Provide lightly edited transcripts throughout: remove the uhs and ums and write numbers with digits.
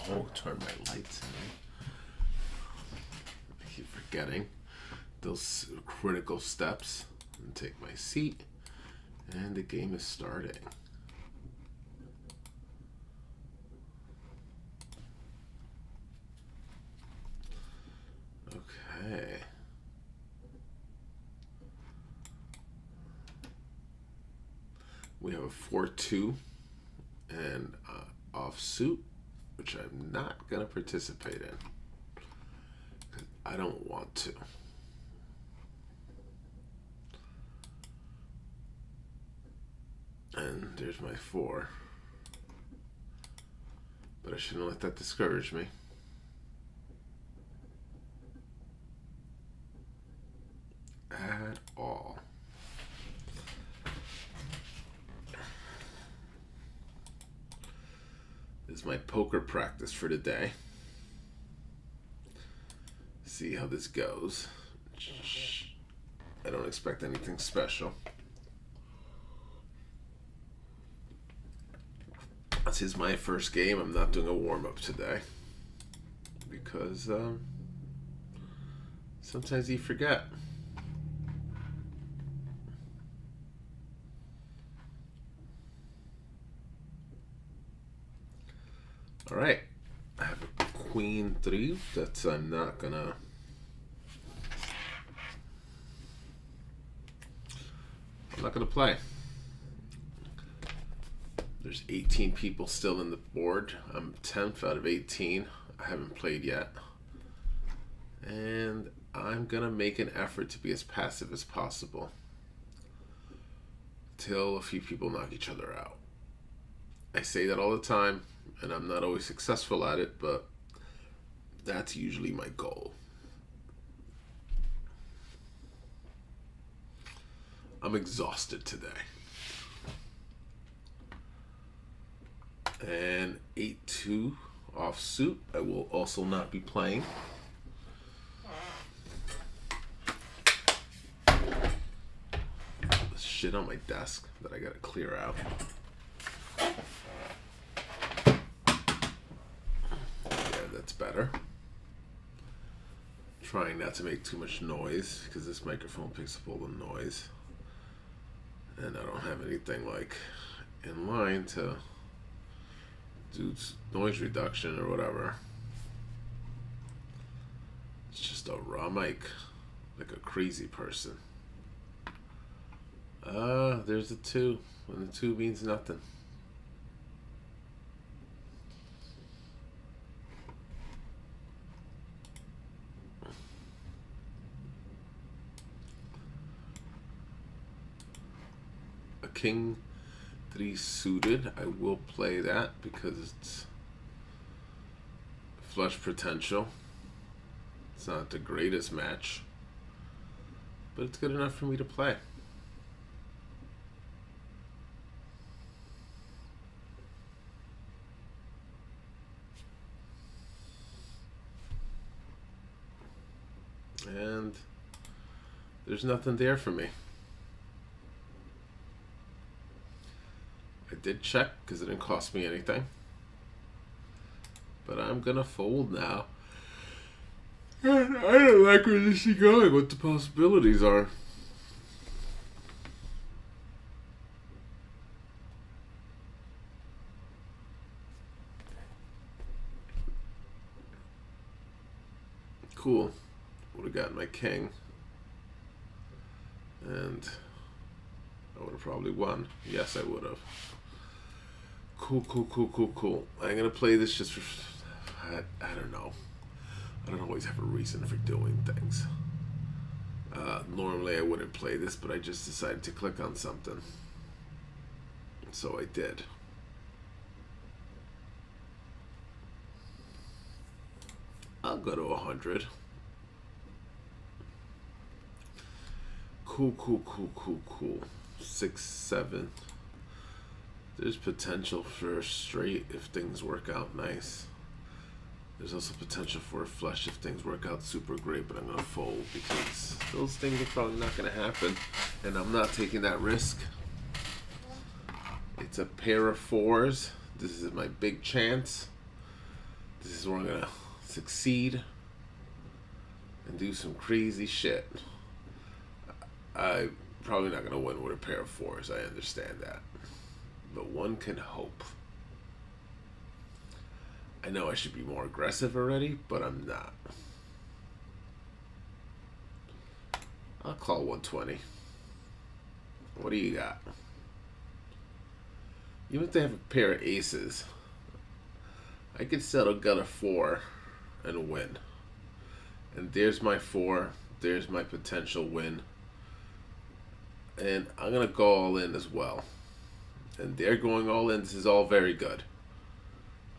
Oh, turn my lights on. I keep forgetting those critical steps. And take my seat. And the game is starting. Okay. We have a 4-2 and offsuit, which I'm not going to participate in. 'Cause I don't want to. And there's my 4. But I shouldn't let that discourage me. At all. This is my poker practice for today. See how this goes. I don't expect anything special. This is my first game. I'm not doing a warm-up today. Because sometimes you forget. All right, I have a queen 3 that I'm not gonna. Play. There's 18 people still in the board. I'm 10th out of 18. I haven't played yet, and I'm gonna make an effort to be as passive as possible till a few people knock each other out. I say that all the time. And I'm not always successful at it, but that's usually my goal. I'm exhausted today. And 8-2 offsuit. I will also not be playing. There's shit on my desk that I gotta clear out. That's better. Trying not to make too much noise because this microphone picks up all the noise, and I don't have anything like in line to do noise reduction or whatever. It's just a raw mic, like a crazy person. There's a 2, and the 2 means nothing. King 3 suited. I will play that because it's flush potential. It's not the greatest match, but it's good enough for me to play. And there's nothing there for me. I did check because it didn't cost me anything. But I'm going to fold now. And I don't like where this is going, what the possibilities are. Cool. Would have gotten my king. And I would have probably won. Yes, I would have. Cool. I'm going to play this just for... I don't know. I don't always have a reason for doing things. Normally I wouldn't play this, but I just decided to click on something. So I did. I'll go to 100. Cool. 6, 7. There's potential for a straight if things work out nice. There's also potential for a flush if things work out super great, but I'm going to fold because those things are probably not going to happen, and I'm not taking that risk. It's a pair of 4s. This is my big chance This is where I'm gonna succeed and do some crazy shit. I'm probably not gonna win with a pair of fours. I understand that, but one can hope. I know I should be more aggressive already, but I'm not. I'll call 120. What do you got? Even if they have a pair of aces, I could settle gutter 4 and win. And there's my 4. There's my potential win. And I'm going to go all in as well. And they're going all in. This is all very good.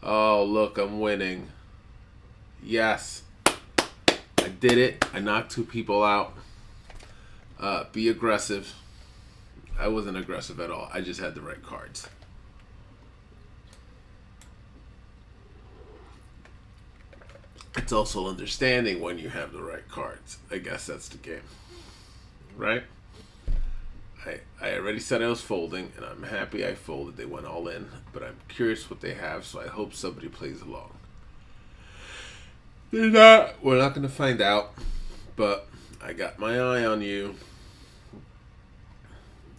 Oh, look, I'm winning. Yes. I did it. I knocked 2 people out. Be aggressive. I wasn't aggressive at all. I just had the right cards. It's also understanding when you have the right cards. I guess that's the game. Right? I already said I was folding, and I'm happy I folded. They went all in, but I'm curious what they have, so I hope somebody plays along. They're not. We're not going to find out, but I got my eye on you.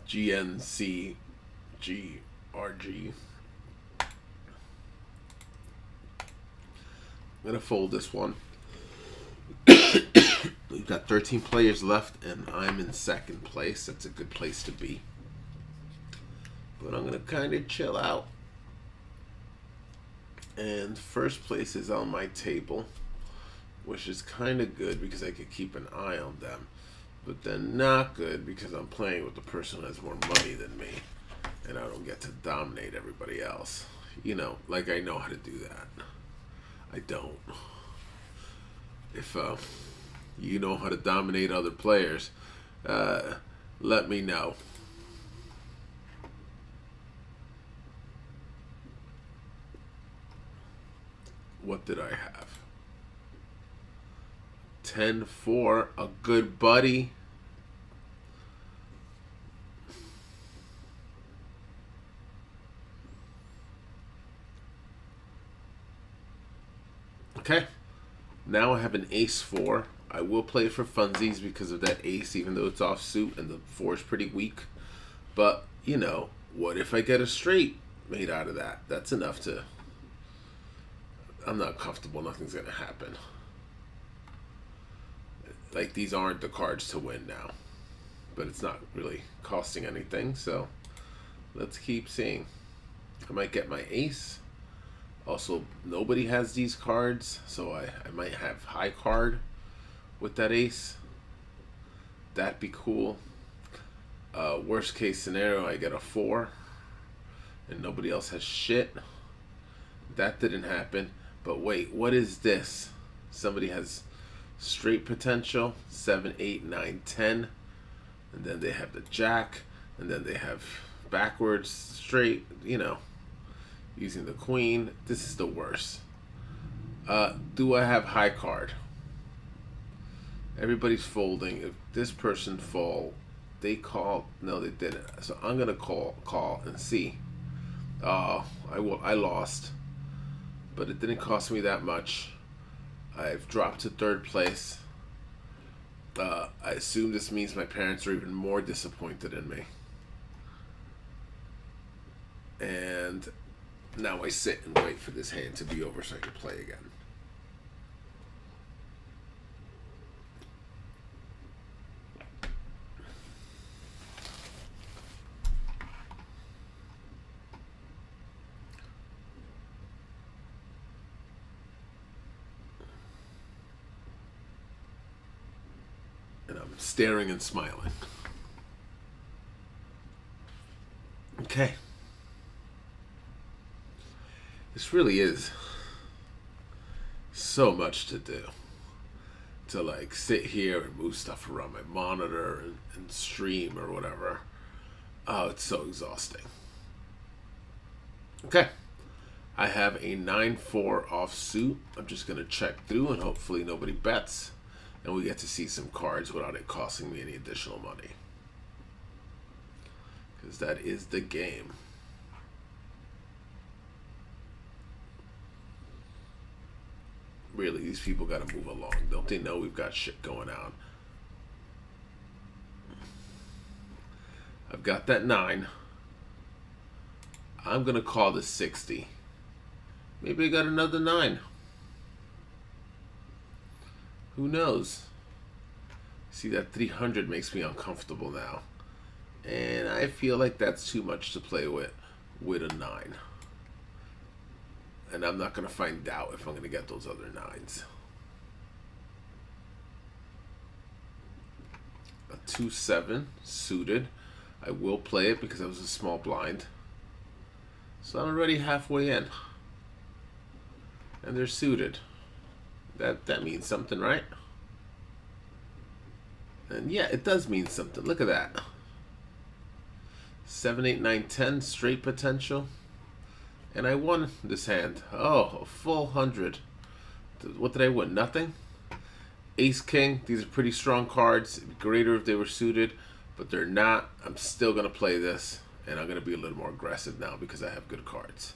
GNCGRG. I'm going to fold this one. We've got 13 players left, and I'm in second place. That's a good place to be. But I'm going to kind of chill out. And first place is on my table, which is kind of good because I could keep an eye on them. But then not good because I'm playing with the person who has more money than me, and I don't get to dominate everybody else. You know, like I know how to do that. I don't. If you know how to dominate other players, let me know. What did I have? 10-4, a good buddy. Okay, now I have an ace-4. I will play for funsies because of that ace, even though it's offsuit and the 4 is pretty weak. But, you know, what if I get a straight made out of that? That's enough to... I'm not comfortable. Nothing's going to happen. Like, these aren't the cards to win now. But it's not really costing anything, so let's keep seeing. I might get my ace. Also, nobody has these cards, so I might have high card with that ace. That'd be cool. Worst case scenario, I get a 4, and nobody else has shit. That didn't happen. But wait, what is this? Somebody has straight potential, 7, 8, 9, 10. And then they have the jack, and then they have backwards straight, you know. Using the queen. This is the worst. Do I have high card? Everybody's folding. If this person fall, they call. No, they didn't. So I'm gonna call and see. I lost, but it didn't cost me that much. I've dropped to third place. I assume this means my parents are even more disappointed in me. And now I sit and wait for this hand to be over so I can play again. And I'm staring and smiling. Okay. This really is so much to do. To like sit here and move stuff around my monitor and stream or whatever. Oh, it's so exhausting. Okay. I have a 9-4 offsuit. I'm just going to check through and hopefully nobody bets. And we get to see some cards without it costing me any additional money. Because that is the game. Really, these people got to move along. Don't they know we've got shit going on? I've got that 9. I'm going to call this 60. Maybe I got another 9. Who knows? See, that 300 makes me uncomfortable now. And I feel like that's too much to play with a 9. And I'm not going to find out if I'm going to get those other 9s. A 2-7 suited. I will play it because I was a small blind. So I'm already halfway in. And they're suited. That means something, right? And yeah, it does mean something. Look at that. 7, 8, 9, 10 straight potential. And I won this hand. Oh, a full 100. What did I win? Nothing? Ace, King. These are pretty strong cards. It'd be greater if they were suited, but they're not. I'm still going to play this, and I'm going to be a little more aggressive now because I have good cards.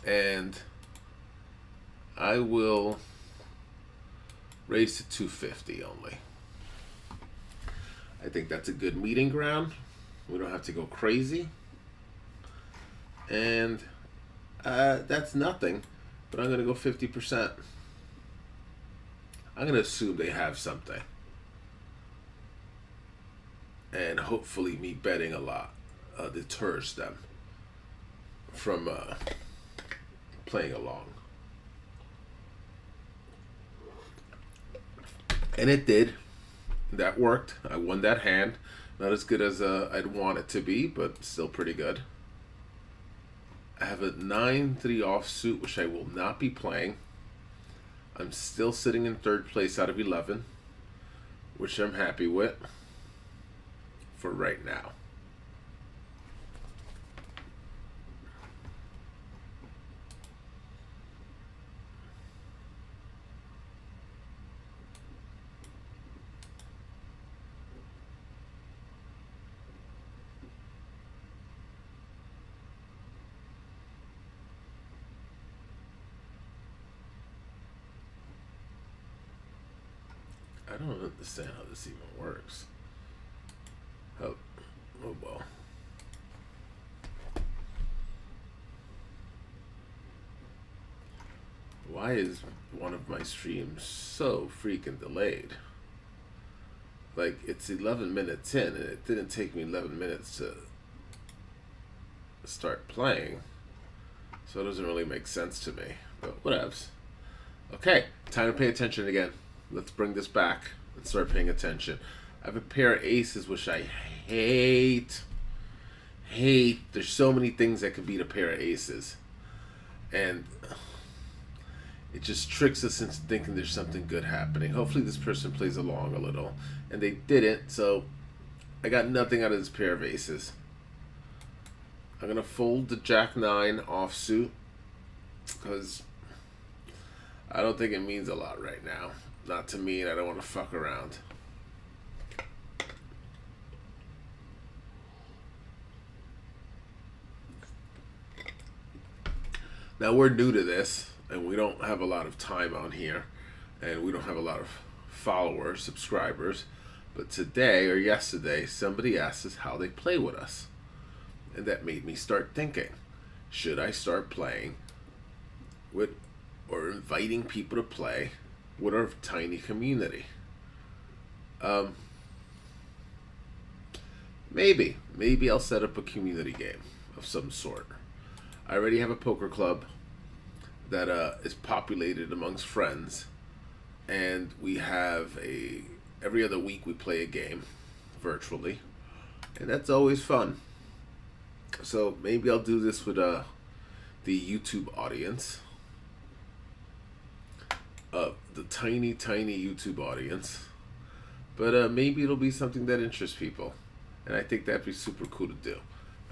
And I will raise to 250 only. I think that's a good meeting ground. We don't have to go crazy. And that's nothing, but I'm going to go 50%. I'm going to assume they have something. And hopefully me betting a lot deters them from playing along. And it did. That worked. I won that hand. Not as good as I'd want it to be, but still pretty good. I have a 9-3 offsuit, which I will not be playing. I'm still sitting in 3rd place out of 11, which I'm happy with for right now. I don't understand how this even works. Oh well. Why is one of my streams so freaking delayed? Like, it's 11 minutes in, and it didn't take me 11 minutes to start playing. So it doesn't really make sense to me. But whatevs. Okay, time to pay attention again. Let's bring this back and start paying attention. I have a pair of aces, which I hate. There's so many things that could beat a pair of aces. And it just tricks us into thinking there's something good happening. Hopefully this person plays along a little. And they didn't, so I got nothing out of this pair of aces. I'm going to fold the Jack-9 offsuit because I don't think it means a lot right now. Not to me, and I don't want to fuck around. Now, we're new to this, and we don't have a lot of time on here, and we don't have a lot of followers, subscribers. But today or yesterday, somebody asked us how they play with us. And that made me start thinking, should I start playing with or inviting people to play with our tiny community? Maybe I'll set up a community game of some sort. I already have a poker club that is populated amongst friends, and we have every other week we play a game virtually, and that's always fun. So maybe I'll do this with the YouTube audience, the tiny YouTube audience. But maybe it'll be something that interests people, and I think that'd be super cool to do.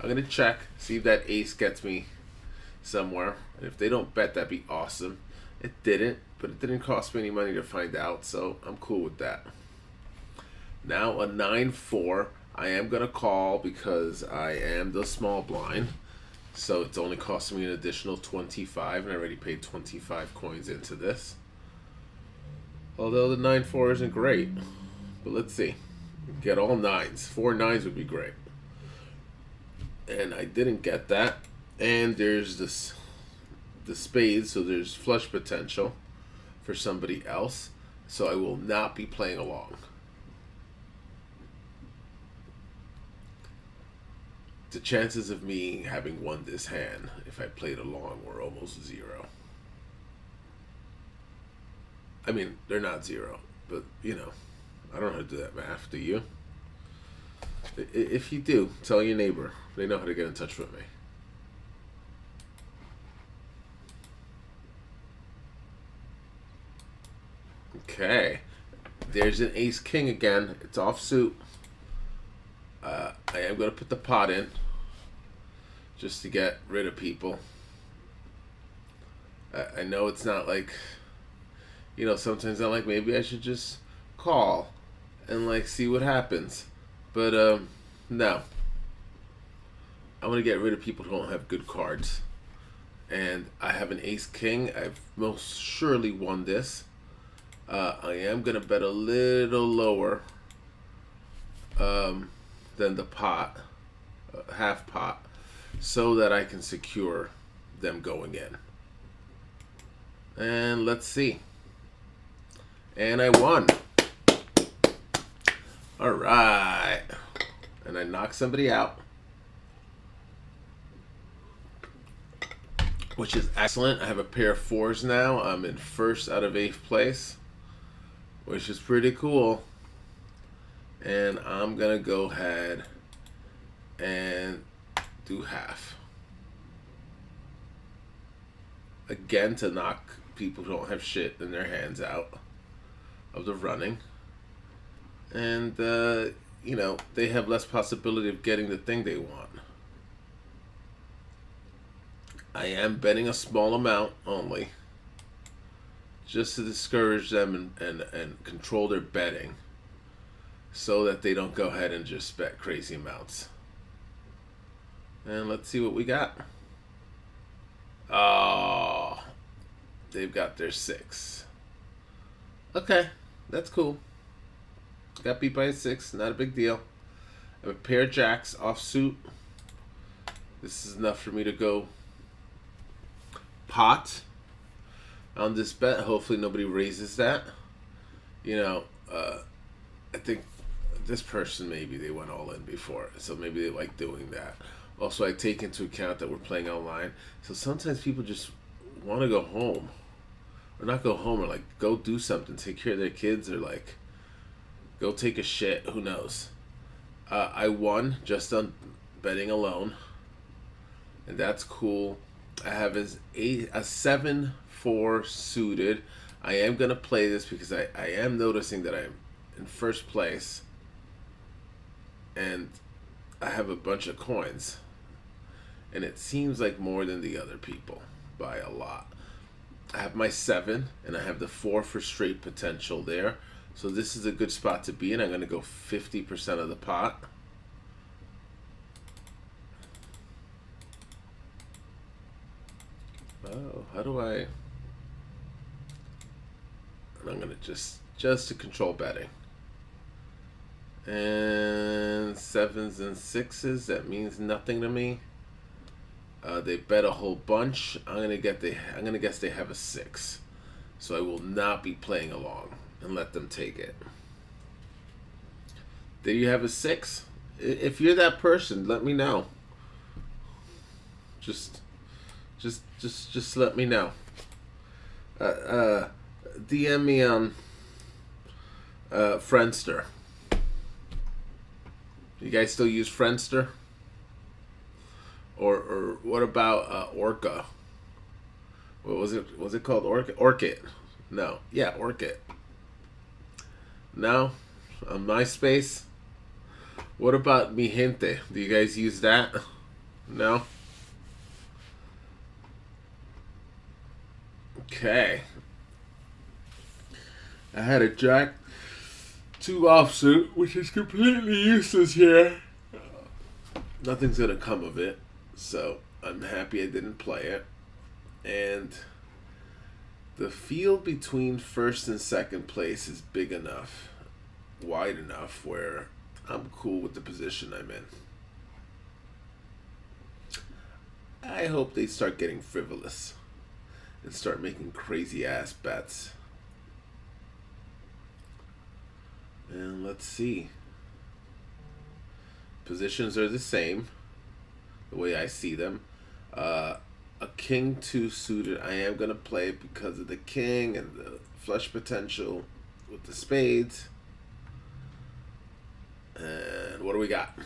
I'm gonna check, see if that ace gets me somewhere, and if they don't bet, that'd be awesome. It didn't, but it didn't cost me any money to find out, so I'm cool with that. Now a 9-4. I am gonna call because I am the small blind, So it's only costing me an additional 25, and I already paid 25 coins into this. Although the 9-4 isn't great. But let's see. Get all 9s. 4 9s would be great. And I didn't get that. And there's the spades, so there's flush potential for somebody else. So I will not be playing along. The chances of me having won this hand, if I played along, were almost 0. I mean, they're not 0, but, you know, I don't know how to do that math. Do you? If you do, tell your neighbor. They know how to get in touch with me. Okay. There's an ace-king again. It's offsuit. I am going to put the pot in just to get rid of people. I know it's not like, you know, sometimes I'm like, maybe I should just call and like see what happens. But no. I want to get rid of people who don't have good cards. And I have an ace-king. I've most surely won this. I am going to bet a little lower than the pot, half pot, so that I can secure them going in. And let's see. And I won. All right. And I knocked somebody out, which is excellent. I have a pair of 4s now. I'm in first out of 8th place, which is pretty cool. And I'm going to go ahead and do half. Again, to knock people who don't have shit in their hands out of the running. And, you know, they have less possibility of getting the thing they want. I am betting a small amount only, just to discourage them and control their betting, so that they don't go ahead and just bet crazy amounts. And let's see what we got. Oh, they've got their 6. Okay, that's cool. Got beat by a 6, not a big deal. I have a pair of jacks offsuit. This is enough for me to go pot on this bet. Hopefully nobody raises that. You know, I think this person, maybe they went all in before, so maybe they like doing that. Also, I take into account that we're playing online, so sometimes people just want to go home, or not go home, or like go do something, take care of their kids, or like go take a shit. Who knows? I won just on betting alone, and that's cool. I have a 7-4 suited. I am gonna play this because I am noticing that I'm in first place. And I have a bunch of coins. And it seems like more than the other people by a lot. I have my 7, and I have the 4 for straight potential there. So this is a good spot to be in. I'm going to go 50% of the pot. Oh, how do I... And I'm going to just to control betting. And 7s and 6s, that means nothing to me. They bet a whole bunch. I'm gonna guess they have a 6, so I will not be playing along and let them take it. Do you have a 6? If you're that person, let me know. Just let me know. DM me on Friendster. You guys still use Friendster? Or what about Orca? What was it? Was it called Orca? Orchid? No. Yeah, Orchid. No? On MySpace? What about Mi Gente? Do you guys use that? No? Okay. I had a Jack 2 offsuit, which is completely useless here. Nothing's gonna come of it. So, I'm happy I didn't play it. And the field between first and second place is big enough, wide enough, where I'm cool with the position I'm in. I hope they start getting frivolous and start making crazy ass bets. And let's see. Positions are the same, the way I see them. A king 2 suited, I am going to play it because of the king and the flush potential with the spades. And what do we got?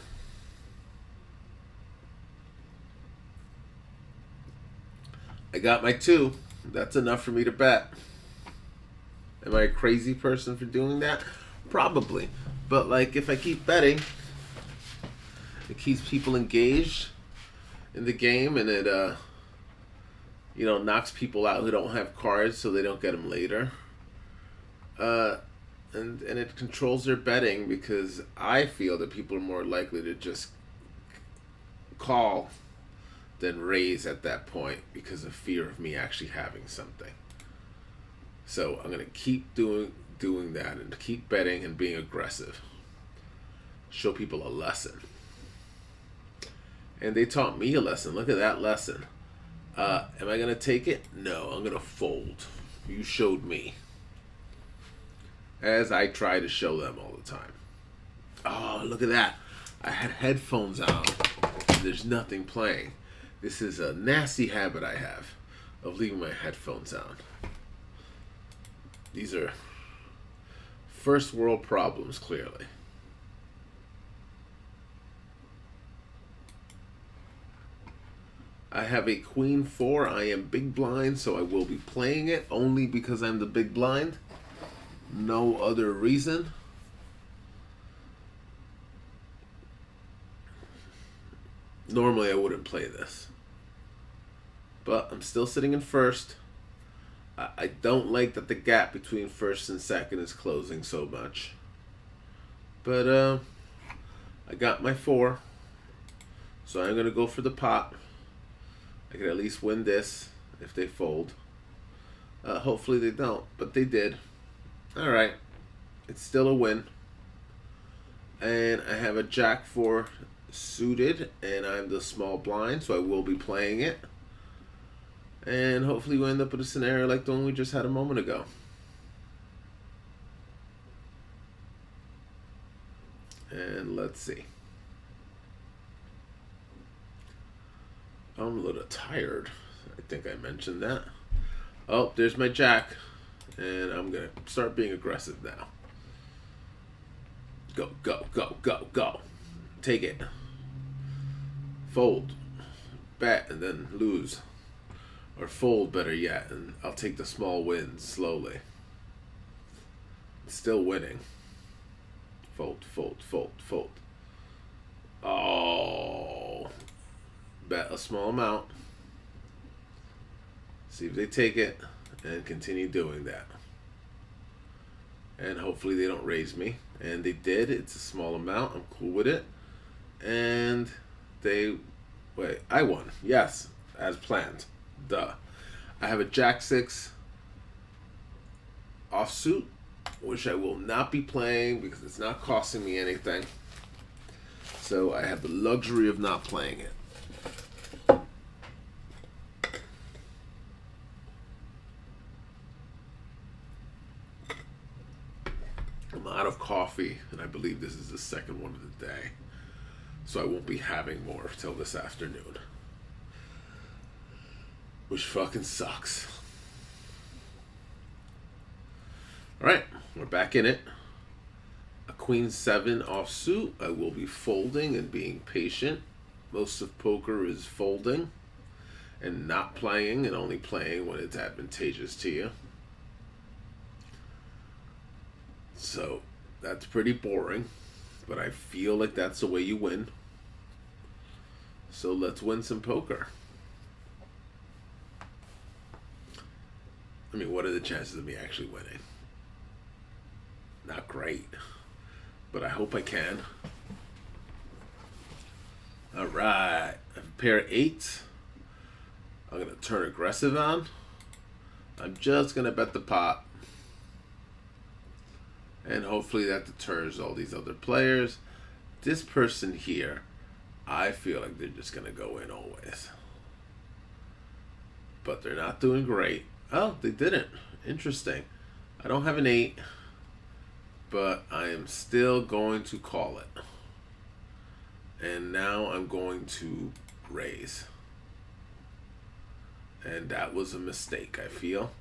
I got my 2. That's enough for me to bet. Am I a crazy person for doing that? Probably. But like, if I keep betting, it keeps people engaged in the game, and it knocks people out who don't have cards, so they don't get them later. And it controls their betting, because I feel that people are more likely to just call than raise at that point because of fear of me actually having something. So I'm gonna keep doing that and keep betting and being aggressive. Show people a lesson. And they taught me a lesson. Look at that lesson. Am I going to take it? No, I'm going to fold. You showed me. As I try to show them all the time. Oh, look at that. I had headphones on. And there's nothing playing. This is a nasty habit I have of leaving my headphones on. These are first world problems, clearly. I have a queen 4. I am big blind, so I will be playing it only because I'm the big blind. No other reason. Normally I wouldn't play this. But I'm still sitting in first. I don't like that the gap between first and second is closing so much. But I got my 4. So I'm going to go for the pot. I can at least win this if they fold. Hopefully they don't, but they did. Alright. It's still a win. And I have a Jack 4 suited, and I'm the small blind, so I will be playing it. And hopefully we end up with a scenario like the one we just had a moment ago. And let's see. I'm a little tired. I think I mentioned that. Oh, there's my Jack. And I'm going to start being aggressive now. Go, go, go, go, go. Take it. Fold. Bet and then lose. Or fold, better yet, and I'll take the small wins slowly. Still winning. Fold, fold, fold, fold. Oh. Bet a small amount. See if they take it and continue doing that. And hopefully they don't raise me. And they did. It's a small amount. I'm cool with it. And they... Wait, I won. Yes, as planned. Duh. I have a Jack 6 offsuit, which I will not be playing because it's not costing me anything. So I have the luxury of not playing it. I'm out of coffee, and I believe this is the second one of the day. So I won't be having more till this afternoon. Which fucking sucks. Alright, we're back in it. A Queen 7 offsuit. I will be folding and being patient. Most of poker is folding and not playing, and only playing when it's advantageous to you. So that's pretty boring, but I feel like that's the way you win. So let's win some poker. I mean, what are the chances of me actually winning? Not great, but I hope I can. All right, I have a pair of 8s. I'm going to turn aggressive on. I'm just going to bet the pot. And hopefully that deters all these other players. This person here, I feel like they're just going to go in always. But they're not doing great. Oh, they didn't. Interesting. I don't have an 8. But I am still going to call it. And now I'm going to raise. And that was a mistake, I feel.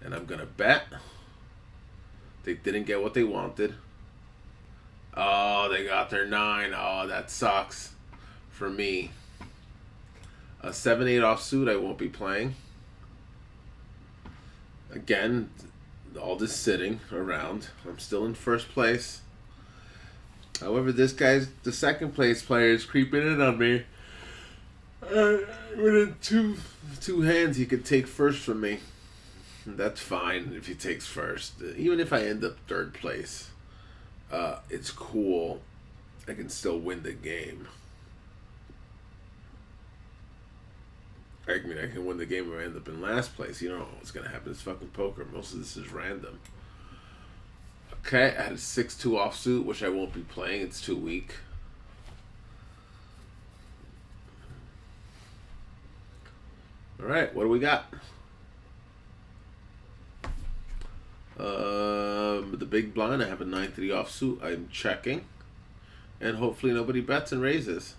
And I'm going to bet. They didn't get what they wanted. Oh, they got their 9. Oh, that sucks for me. A 7-8 offsuit I won't be playing. Again, all this sitting around. I'm still in first place. However, this guy's the second place player is creeping in on me. Within two hands, he could take first from me. That's fine if he takes first. Even if I end up third place, it's cool. I can still win the game. I mean, I can win the game or end up in last place. You don't know what's going to happen. It's fucking poker. Most of this is random. Okay, I had a 6-2 offsuit, which I won't be playing. It's too weak. All right, what do we got? The big blind, I have a 9-3 offsuit. I'm checking. And hopefully nobody bets and raises.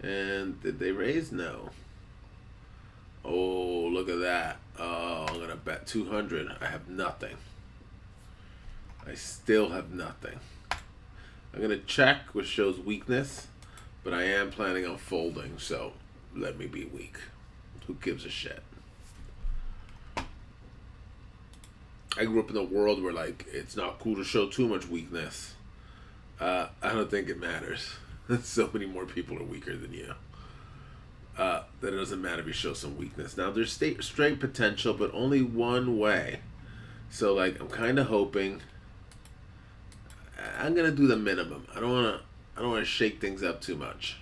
And did they raise? No. Oh, look at that. Oh, I'm going to bet 200. I have nothing. I still have nothing. I'm going to check, which shows weakness. But I am planning on folding, so let me be weak. Who gives a shit? I grew up in a world where, like, it's not cool to show too much weakness. I don't think it matters. So many more people are weaker than you. That it doesn't matter if you show some weakness. Now, there's straight potential, but only one way. So, like, I'm kind of hoping. I'm gonna do the minimum. I don't wanna shake things up too much.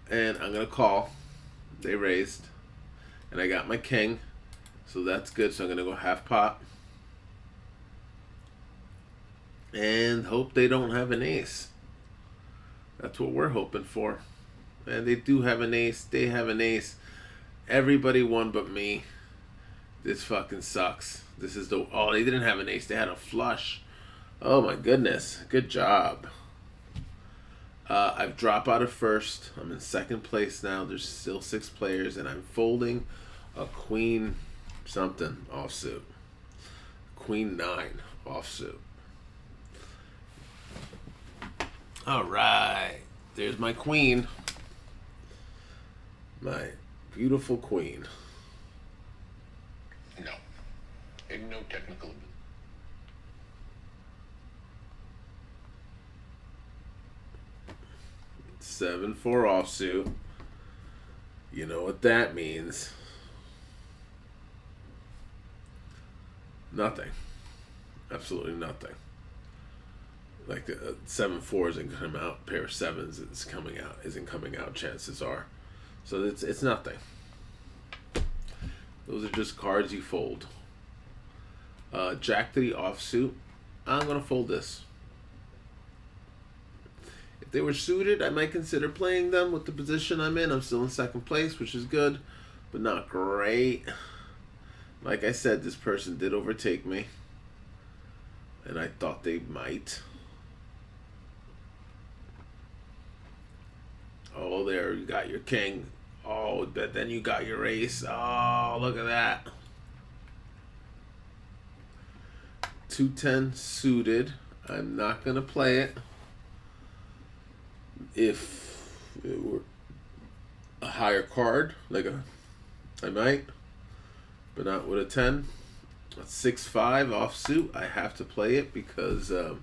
And I'm gonna call. They raised, and I got my king, so that's good. So I'm gonna go half pot, and hope they don't have an ace. That's what we're hoping for. And they do have an ace. They have an ace. Everybody won but me. This fucking sucks. This is the... Oh, they didn't have an ace. They had a flush. Oh, my goodness. Good job. I've dropped out of first. I'm in second place now. There's still 6 players, and I'm folding a queen something offsuit. Queen 9 offsuit. All right. There's my queen. My beautiful queen. No. No technical. 7-4 offsuit. You know what that means. Nothing. Absolutely nothing. Like 7-4 isn't coming out. Pair of 7s is coming out. Isn't coming out. Chances are. So it's nothing. Those are just cards you fold. Jack 3 offsuit. I'm gonna fold this. If they were suited, I might consider playing them with the position I'm in. I'm still in second place, which is good, but not great. Like I said, this person did overtake me, and I thought they might. Oh, there, you got your king. Oh, but then you got your ace. Oh, look at that. 2-10 suited. I'm not going to play it. If it were a higher card, I might, but not with a 10. A 6-5 offsuit, I have to play it because I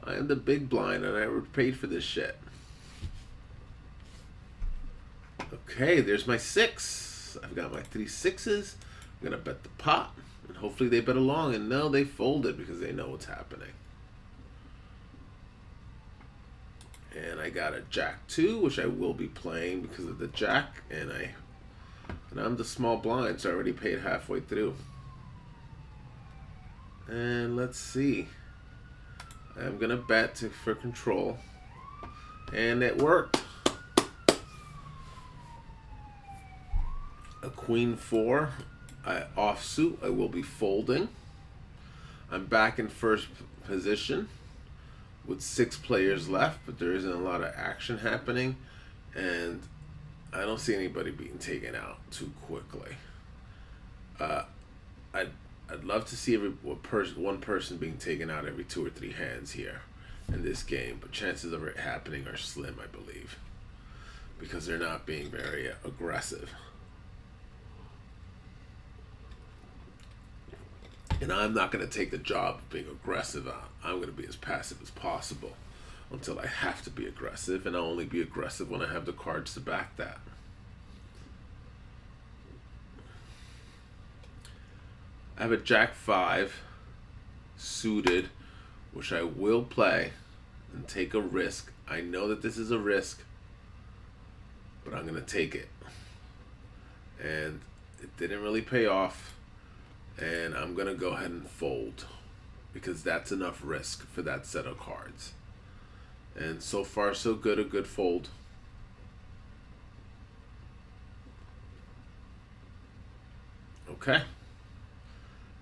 am the big blind and I paid for this shit. Okay, there's my 6. I've got my 3 6s. I'm gonna bet the pot, and hopefully they bet along. And no, they folded because they know what's happening. And I got a Jack 2, which I will be playing because of the Jack, and I'm the small blind, so I already paid halfway through. And let's see. I'm gonna bet for control, and it worked. A Queen 4, offsuit. I will be folding. I'm back in first position with 6 players left, but there isn't a lot of action happening, and I don't see anybody being taken out too quickly. I'd love to see one person being taken out every 2 or 3 hands here in this game, but chances of it happening are slim, I believe, because they're not being very aggressive. And I'm not going to take the job of being aggressive on. I'm going to be as passive as possible until I have to be aggressive, and I'll only be aggressive when I have the cards to back that. I have a Jack 5 suited, which I will play and take a risk. I know that this is a risk, but I'm going to take it. And it didn't really pay off, and I'm going to go ahead and fold because that's enough risk for that set of cards. And so far, so good, a good fold. Okay.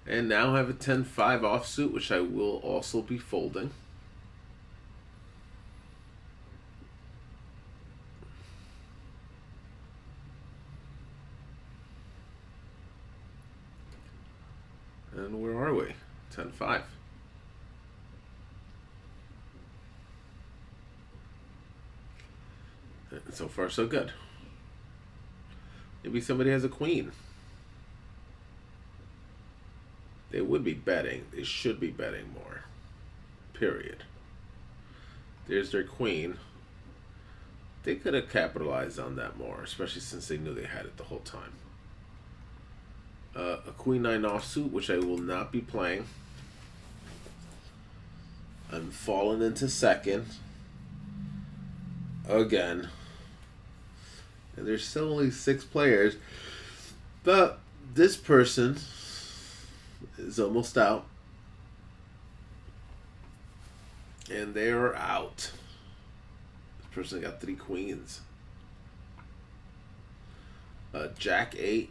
And now I have a 10-5 offsuit, which I will also be folding. And where are we? 10-5. And so far, so good. Maybe somebody has a queen. They would be betting. They should be betting more. Period. There's their queen. They could have capitalized on that more, especially since they knew they had it the whole time. A Queen 9 offsuit, which I will not be playing. I'm falling into second. Again. And there's still only 6 players. But this person is almost out. And they are out. This person got 3 queens. Jack 8.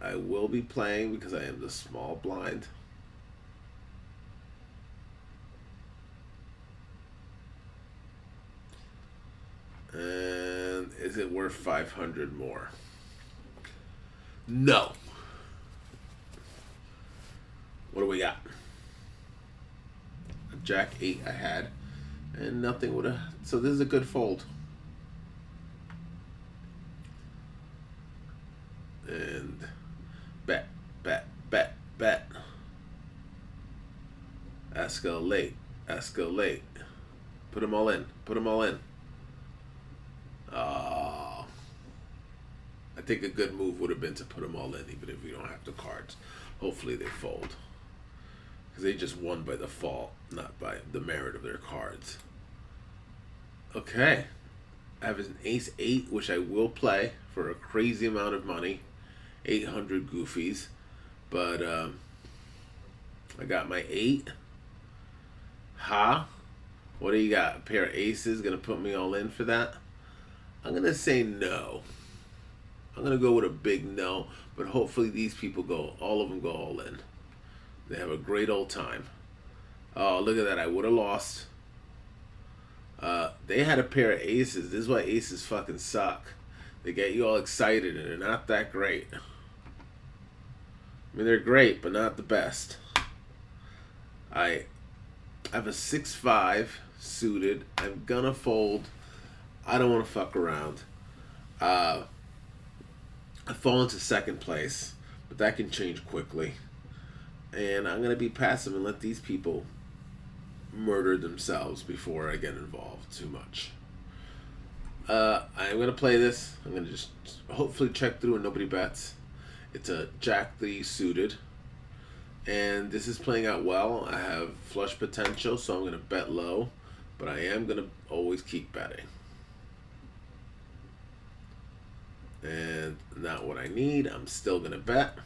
I will be playing because I am the small blind. And is it worth 500 more? No. What do we got? A Jack 8 I had, and nothing would have. So this is a good fold. And bet, bet, bet, bet. Escalate, escalate. Put them all in. Put them all in. I think a good move would have been to put them all in, even if we don't have the cards. Hopefully they fold. Because they just won by default, not by the merit of their cards. Okay. I have an Ace 8, which I will play for a crazy amount of money. 800 goofies. But I got my 8. Ha? What do you got? A pair of aces gonna put me all in for that? I'm gonna say no. I'm gonna go with a big no, but hopefully these people all of them go all in. They have a great old time. Oh, look at that. I would have lost. They had a pair of aces. This is why aces fucking suck. They get you all excited and they're not that great. I mean, they're great, but not the best. I have a 6-5 suited. I'm gonna fold. I don't want to fuck around. I fall into second place, but that can change quickly. And I'm gonna be passive and let these people murder themselves before I get involved too much. I'm gonna play this. I'm gonna just hopefully check through and nobody bets. It's a Jack 3 suited. And this is playing out well. I have flush potential, so I'm going to bet low but I am going to always keep betting. And not what I need. I'm still going to bet.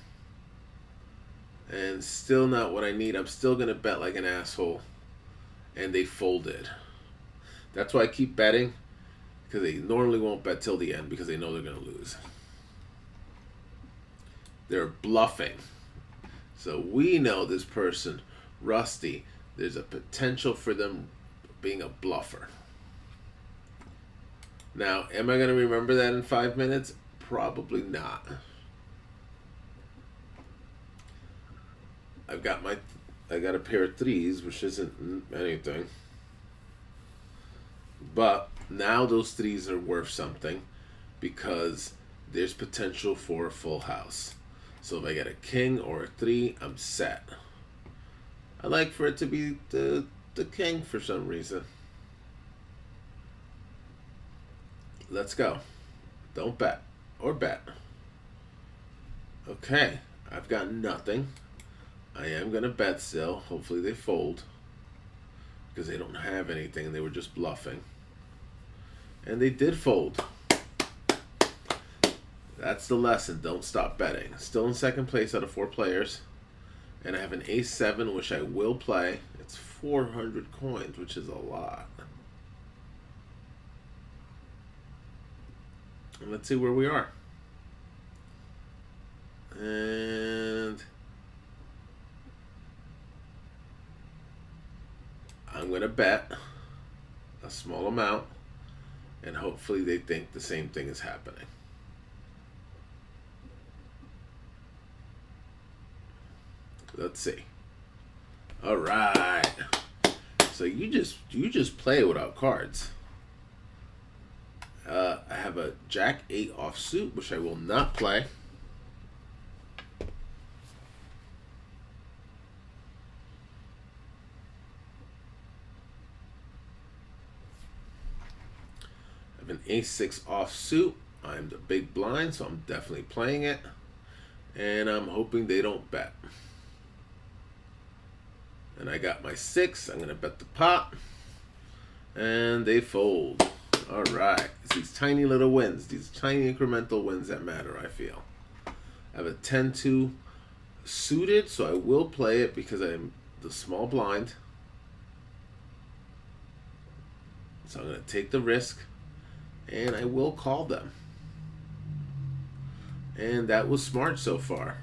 And still not what I need. I'm still going to bet like an asshole. And they folded. That's why I keep betting. Because they normally won't bet till the end because they know they're going to lose. They're bluffing. So we know this person, Rusty, there's a potential for them being a bluffer. Now, am I going to remember that in 5 minutes? Probably not. I got a pair of threes, which isn't anything. But now those threes are worth something because there's potential for a full house. So if I get a king or a three, I'm set. I like for it to be the king for some reason. Let's go. Don't bet. Or bet. Okay. I've got nothing. I am going to bet still. Hopefully they fold. Because they don't have anything. They were just bluffing. And they did fold. That's the lesson. Don't stop betting. Still in second place out of 4 players. And I have an ace-7, which I will play. It's 400 coins, which is a lot. And let's see where we are. And I'm going to bet a small amount. And hopefully they think the same thing is happening. Let's see. All right. So you just play without cards. I have a Jack 8 offsuit, which I will not play. I have an Ace-6 offsuit. I'm the big blind, so I'm definitely playing it. And I'm hoping they don't bet. And I got my 6. I'm going to bet the pot. And they fold. All right. It's these tiny little wins. These tiny incremental wins that matter, I feel. I have a 10-2 suited, so I will play it because I'm the small blind. So I'm going to take the risk. And I will call them. And that was smart so far.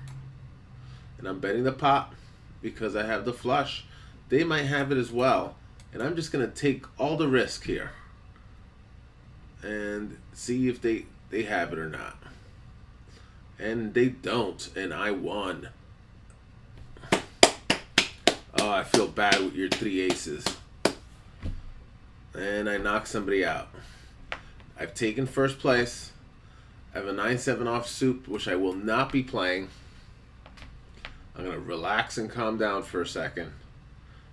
And I'm betting the pot because I have the flush. They might have it as well. And I'm just going to take all the risk here. And see if they have it or not. And they don't. And I won. Oh, I feel bad with your 3 aces. And I knocked somebody out. I've taken first place. I have a 9-7 offsuit, which I will not be playing. I'm going to relax and calm down for a second.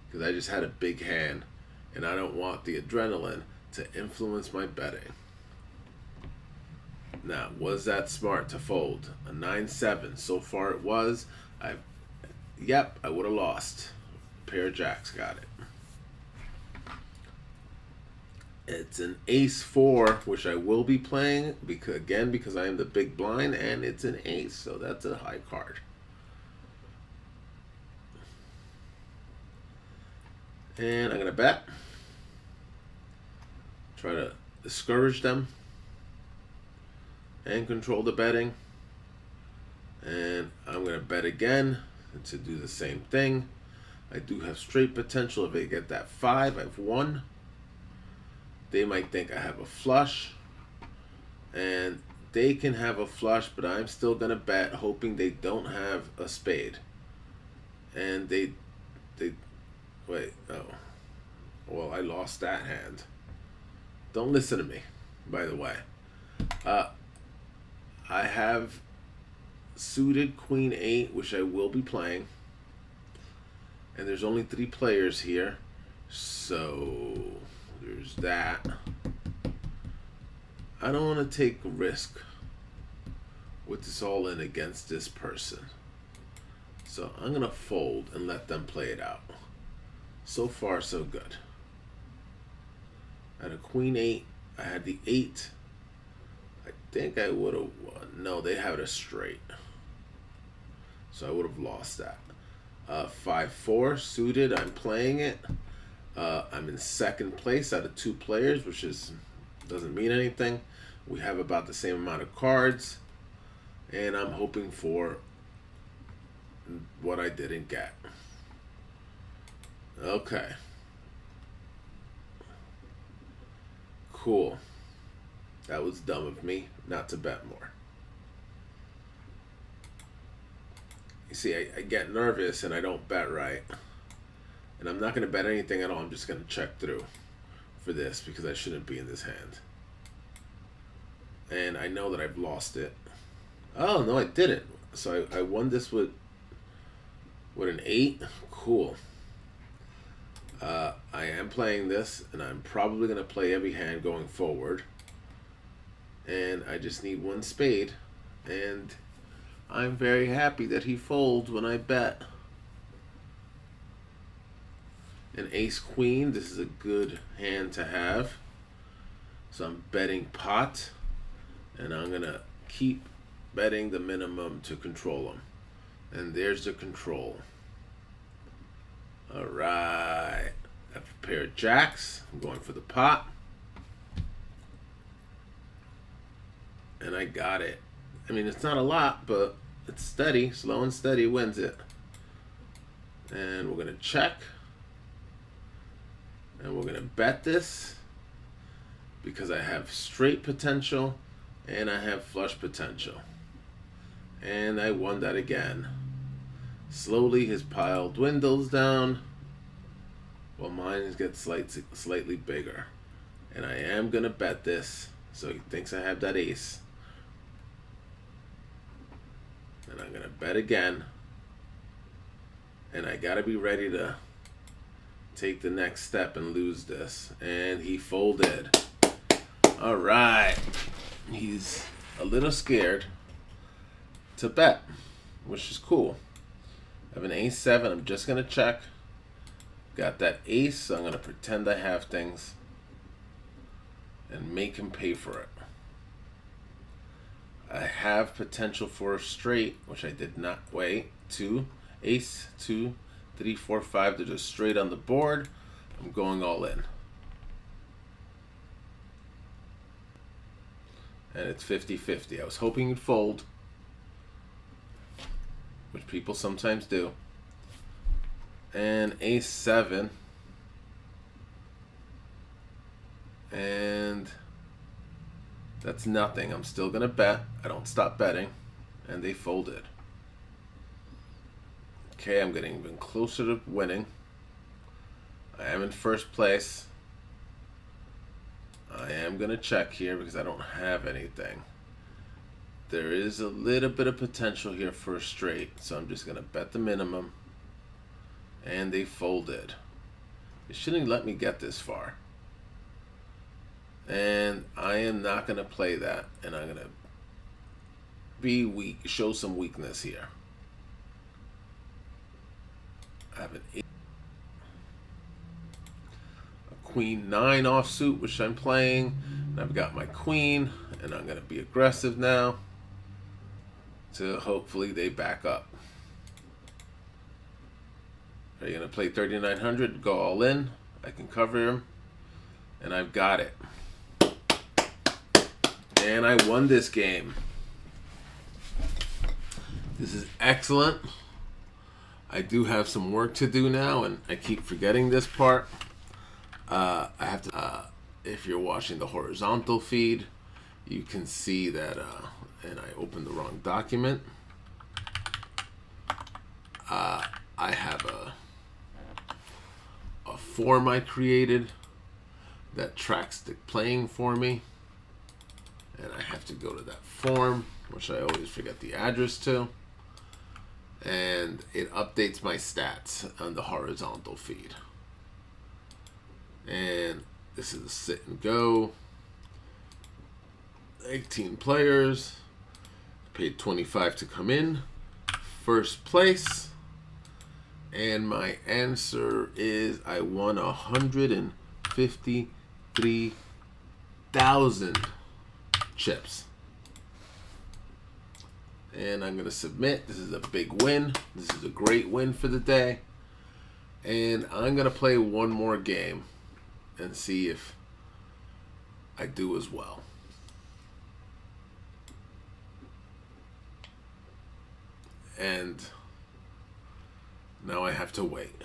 Because I just had a big hand. And I don't want the adrenaline to influence my betting. Now, was that smart to fold? A 9-7. So far it was. Yep, I would have lost. A pair of jacks got it. It's an ace-4, which I will be playing because I am the big blind, and it's an ace, so that's a high card. And I'm going to bet. Try to discourage them and control the betting. And I'm going to bet again to do the same thing. I do have straight potential. If they get that 5, I've won. They might think I have a flush. And they can have a flush, but I'm still going to bet, hoping they don't have a spade. And they wait, oh. Well, I lost that hand. Don't listen to me, by the way. I have suited Queen 8, which I will be playing. And there's only 3 players here. So there's that. I don't want to take a risk with this all in against this person. So I'm going to fold and let them play it out. So far, so good. I had a queen 8. I had the 8. I think I would have won. No, they had a straight. So I would have lost that. 5-4 suited. I'm playing it. I'm in second place out of 2 players, which doesn't mean anything. We have about the same amount of cards, and I'm hoping for what I didn't get. Okay. Cool. That was dumb of me not to bet more. You see, I get nervous and I don't bet right. And I'm not going to bet anything at all. I'm just going to check through for this because I shouldn't be in this hand. And I know that I've lost it. Oh, no, I didn't. So I won this with an 8. Cool. I am playing this, and I'm probably going to play every hand going forward. And I just need 1 spade. And I'm very happy that he folds when I bet. An ace queen. This is a good hand to have. So I'm betting pot. And I'm going to keep betting the minimum to control him. And there's the control. All right. I have a pair of jacks. I'm going for the pot. And I got it. I mean, it's not a lot, but it's steady. Slow and steady wins it. And we're going to check. And we're going to bet this because I have straight potential and I have flush potential. And I won that again. Slowly his pile dwindles down while mine gets slightly bigger. And I am going to bet this so he thinks I have that ace. And I'm going to bet again. And I got to be ready to take the next step and lose this. And he folded. All right. He's a little scared to bet, which is cool. I have an ace 7. I'm just going to check. Got that ace, so I'm going to pretend I have things and make him pay for it. I have potential for a straight, which I did not. Wait, 2, ace, 2, 3, 4, 5. They're just straight on the board. I'm going all in. And it's 50-50. I was hoping you'd fold, which people sometimes do. And ace 7. And that's nothing. I'm still going to bet. I don't stop betting. And they folded. Okay, I'm getting even closer to winning. I am in first place. I am going to check here because I don't have anything. There is a little bit of potential here for a straight, so I'm just going to bet the minimum. And they folded. It shouldn't let me get this far. And I am not going to play that, and I'm going to be weak, show some weakness here. I have a queen 9 offsuit, which I'm playing. And I've got my queen, and I'm going to be aggressive now to hopefully they back up. Are you going to play 3,900? Go all in. I can cover him. And I've got it. And I won this game. This is excellent. I do have some work to do now, and I keep forgetting this part. I have to, if you're watching the horizontal feed, you can see that, and I opened the wrong document. I have a form I created that tracks the playing for me. And I have to go to that form, which I always forget the address to. And it updates my stats on the horizontal feed. And this is a sit and go. 18 players. Paid 25 to come in. First place. And my answer is I won $150. 3,000 chips. And I'm going to submit. This is a big win. This is a great win for the day. And I'm going to play one more game and see if I do as well. And now I have to wait.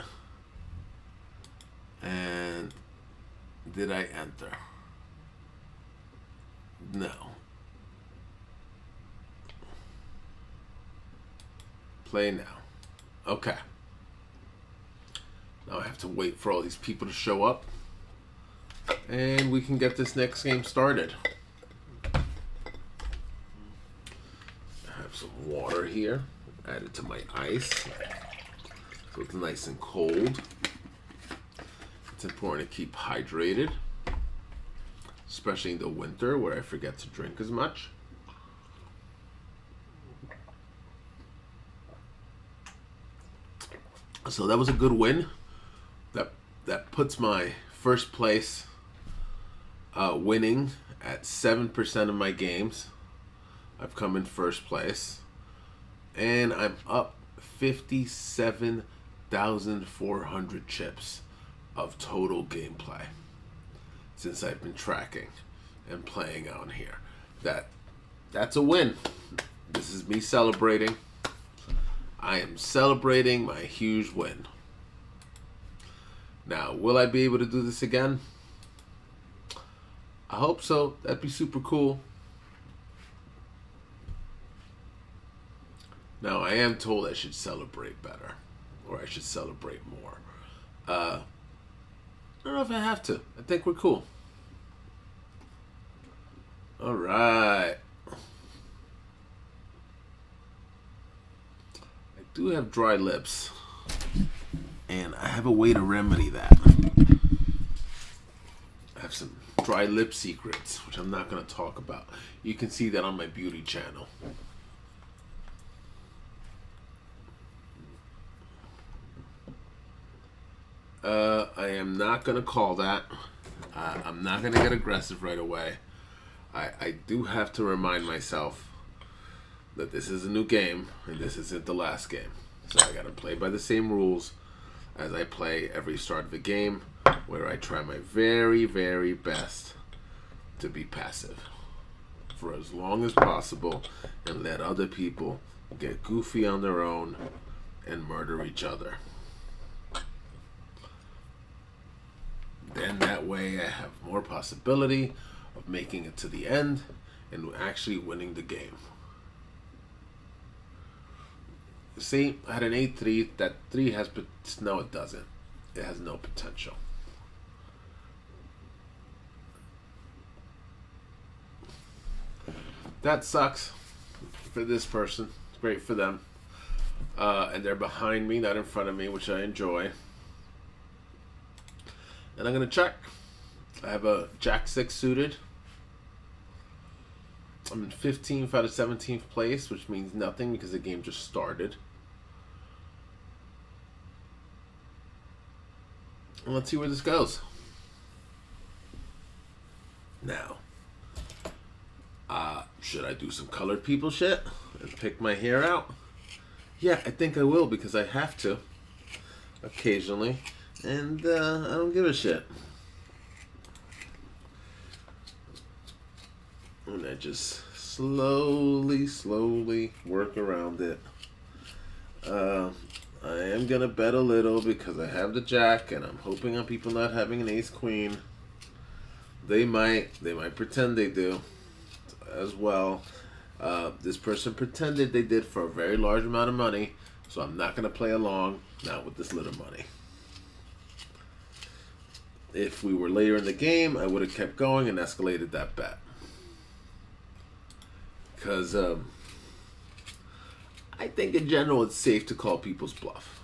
And did I enter? No. Play now. Okay. Now I have to wait for all these people to show up. And we can get this next game started. I have some water here. Added to my ice. So it's nice and cold. It's important to keep hydrated. Especially in the winter where I forget to drink as much. So that was a good win. That puts my first place winning at 7% of my games. I've come in first place. And I'm up 57,400 chips of total gameplay since I've been tracking and playing on here. That's a win. This is me celebrating. I am celebrating my huge win. Now, will I be able to do this again? I hope so. That'd be super cool. Now, I am told I should celebrate better. Or I should celebrate more. I don't know if I have to. I think we're cool. Alright. I do have dry lips. And I have a way to remedy that. I have some dry lip secrets, which I'm not going to talk about. You can see that on my beauty channel. I am not going to call that. I'm not going to get aggressive right away. I do have to remind myself that this is a new game and this isn't the last game. So I got to play by the same rules as I play every start of the game, where I try my very, very best to be passive for as long as possible and let other people get goofy on their own and murder each other. Then that way I have more possibility of making it to the end and actually winning the game. See, I had an 8-3. That 3 has, no it doesn't. It has no potential. That sucks for this person. It's great for them. And they're behind me, not in front of me, which I enjoy. And I'm going to check. I have a Jack 6 suited. I'm in 15th out of 17th place, which means nothing because the game just started. And let's see where this goes. Now, should I do some colored people shit and pick my hair out? Yeah, I think I will because I have to occasionally. And I don't give a shit. And I just slowly work around it. I am going to bet a little because I have the jack and I'm hoping on people not having an ace queen. They might pretend they do as well. This person pretended they did for a very large amount of money, so I'm not going to play along, not with this little money. If we were later in the game, I would have kept going and escalated that bet. Because I think in general it's safe to call people's bluff.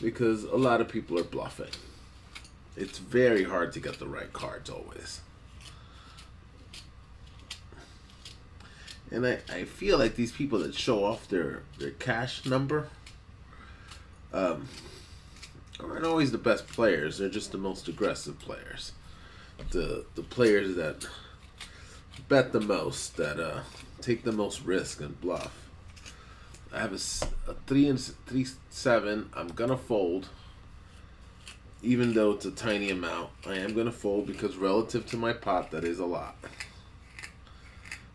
Because a lot of people are bluffing. It's very hard to get the right cards always. And I feel like these people that show off their cash number are aren't always the best players. They're just the most aggressive players. The players that bet the most, that take the most risk and bluff. I have a 3-7. I'm gonna fold, even though it's a tiny amount. I am gonna fold because relative to my pot, that is a lot.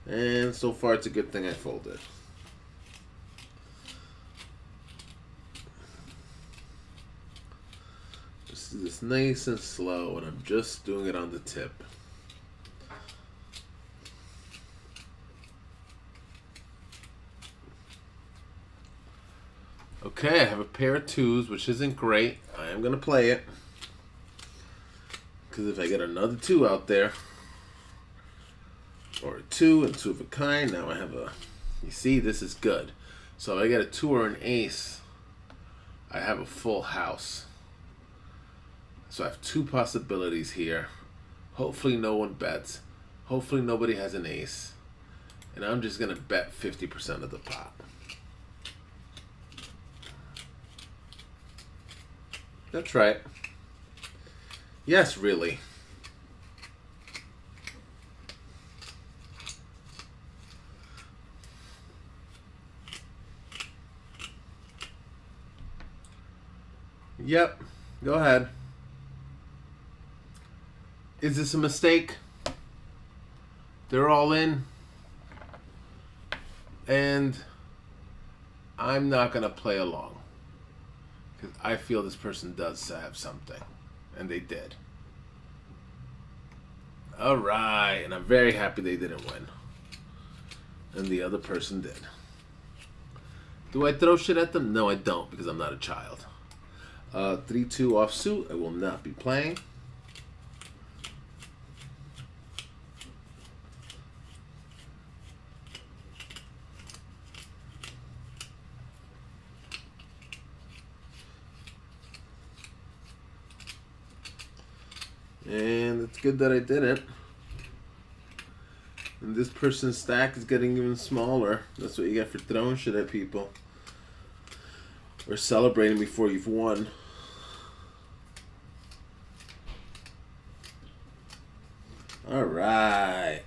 And so far, it's a good thing I folded. Just do this nice and slow, and I'm just doing it on the tip. Okay, I have a pair of twos, which isn't great. I am going to play it. Because if I get another two out there, or a two and two of a kind, now I have a... You see, this is good. So if I get a two or an ace, I have a full house. So I have two possibilities here. Hopefully no one bets. Hopefully nobody has an ace. And I'm just going to bet 50% of the pot. That's right. Yes, really. Yep. Go ahead. Is this a mistake? They're all in. And I'm not going to play along. Because I feel this person does have something. And they did. Alright. And I'm very happy they didn't win. And the other person did. Do I throw shit at them? No, I don't. Because I'm not a child. 3-2 offsuit. I will not be playing. And it's good that I didn't. And this person's stack is getting even smaller. That's what you get for throwing shit at people. Or celebrating before you've won. Alright.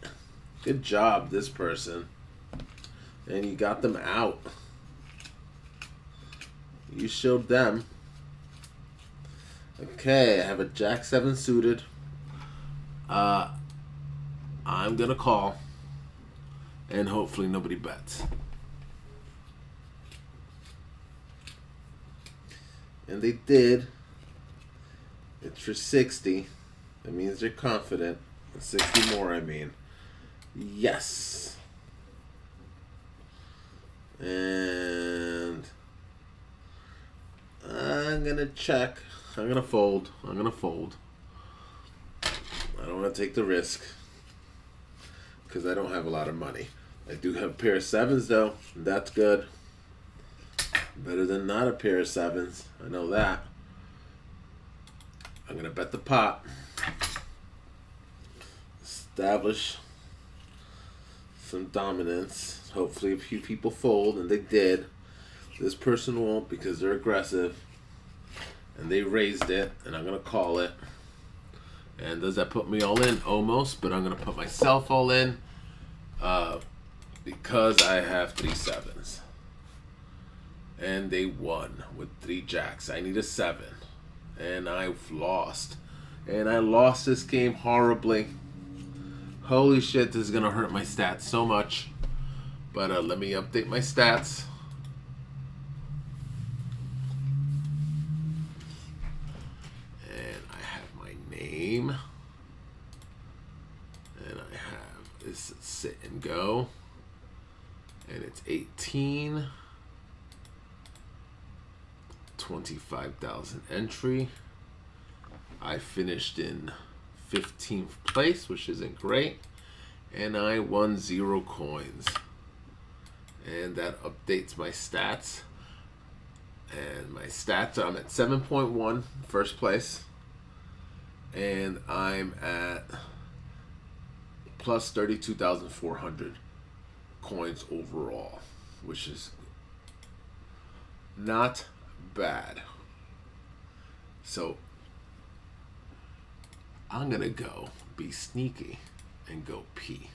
Good job, this person. And you got them out. You showed them. Okay, I have a Jack-7 suited. I'm going to call. And hopefully nobody bets. And they did. It's for 60. That means they're confident. 60 more, I mean. Yes. And I'm going to check. I'm going to fold. I'm going to fold. I don't want to take the risk. Because I don't have a lot of money. I do have a pair of sevens, though. That's good. Better than not a pair of sevens. I know that. I'm going to bet the pot. Establish some dominance. Hopefully a few people fold, and they did. This person won't because they're aggressive. And they raised it, and I'm going to call it. And does that put me all in? Almost, but I'm going to put myself all in because I have 3 sevens. And they won with 3 jacks. I need a 7. And I've lost. And I lost this game horribly. Holy shit, this is going to hurt my stats so much. But let me update my stats. And I have my name. And I have this sit and go. And it's 18. 25,000 entry. I finished in 15th place, which isn't great. And I won 0 coins. And that updates my stats. And my stats, I'm at 7.1, first place. And I'm at plus 32,400 coins overall, which is not bad. So I'm gonna go be sneaky and go P.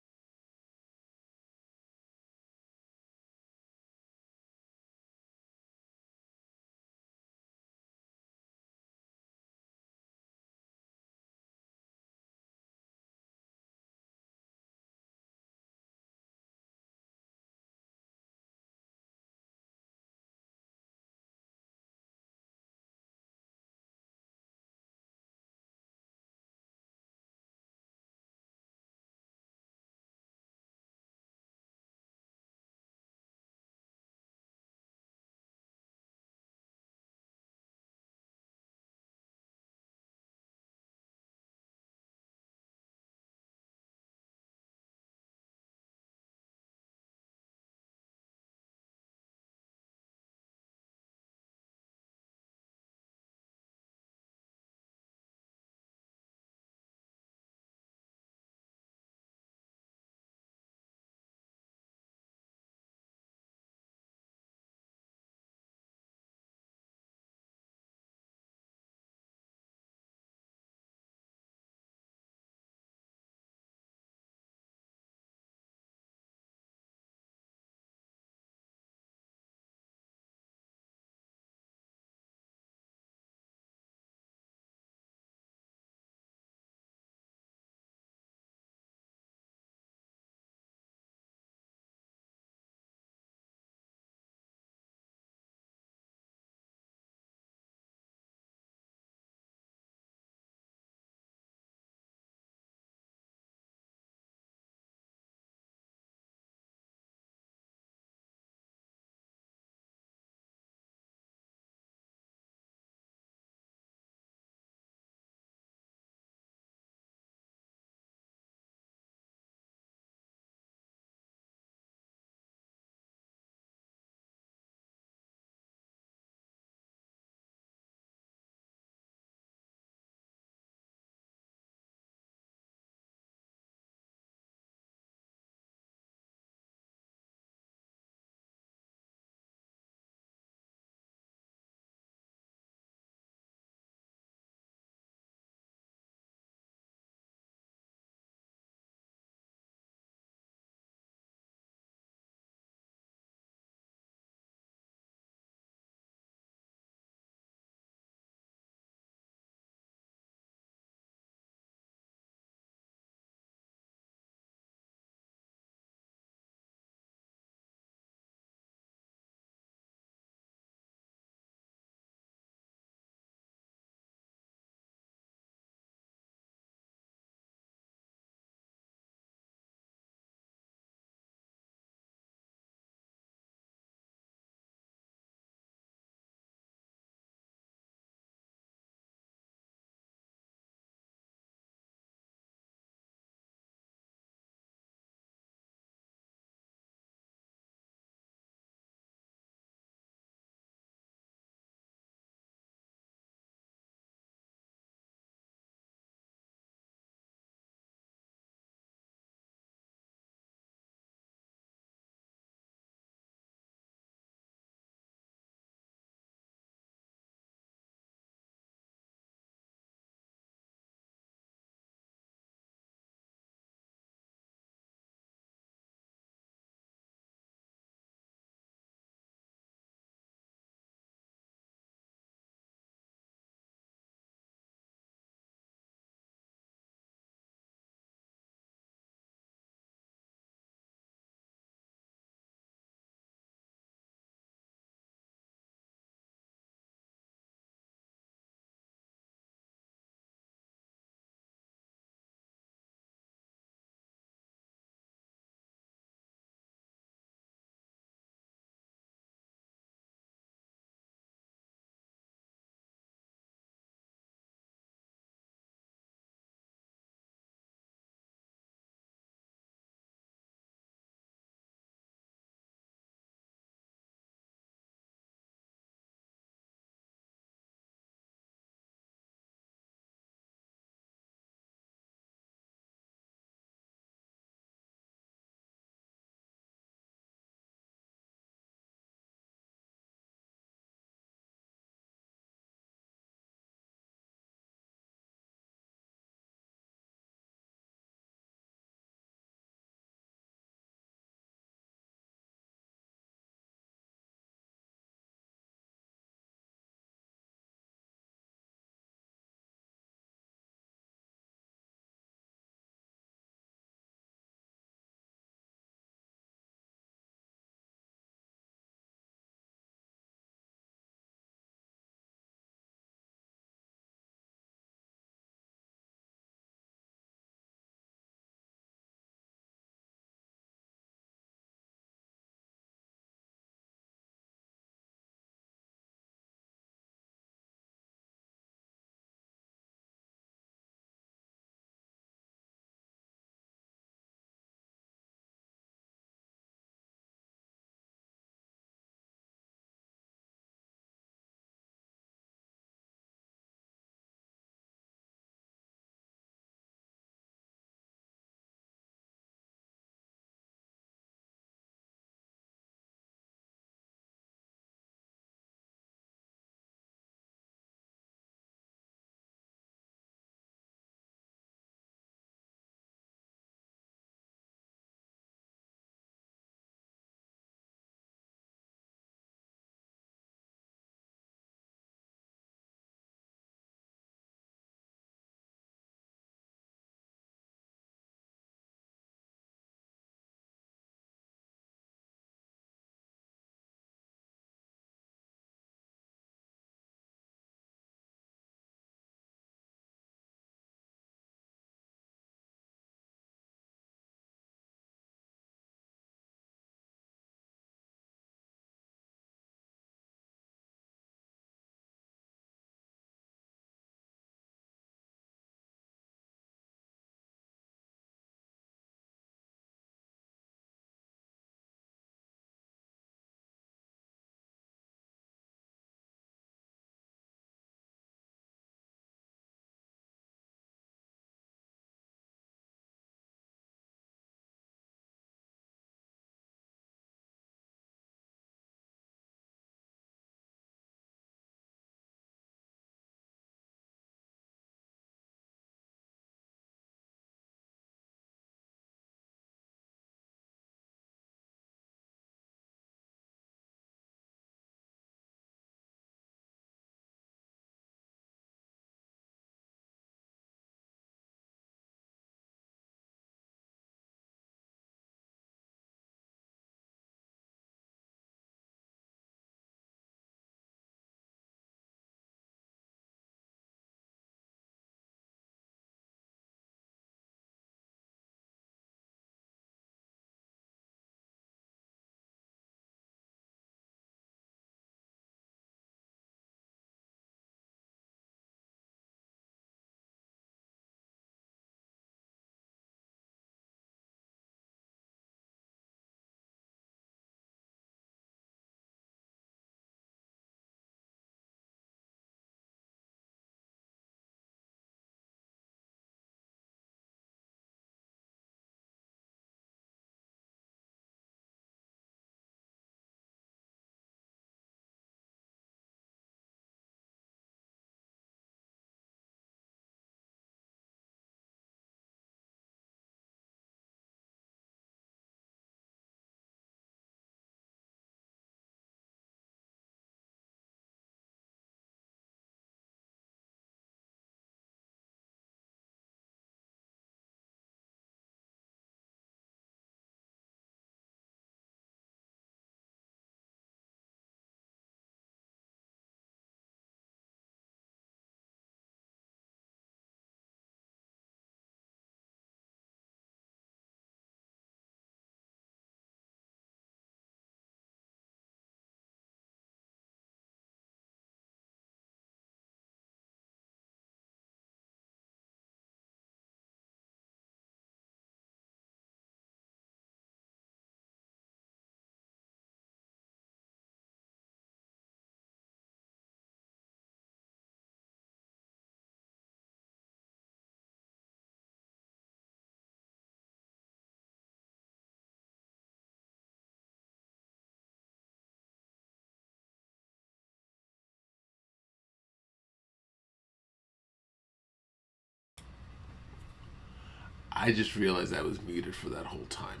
I just realized I was muted for that whole time.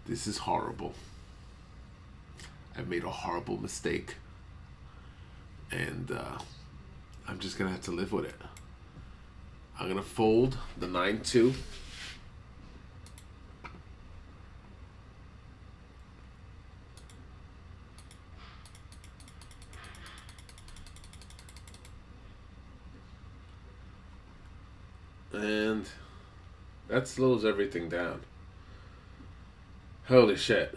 This is horrible. I've made a horrible mistake. And I'm just going to have to live with it. I'm going to fold the 9-2. And that slows everything down. Holy shit.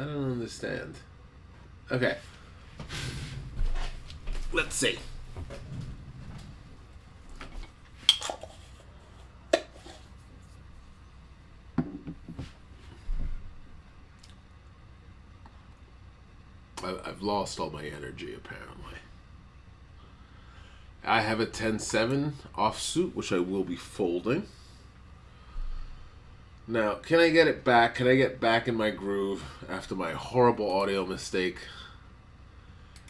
I don't understand. Okay. Let's see. I've lost all my energy, apparently. I have a 10-7 offsuit, which I will be folding. Now, can I get it back? Can I get back in my groove after my horrible audio mistake?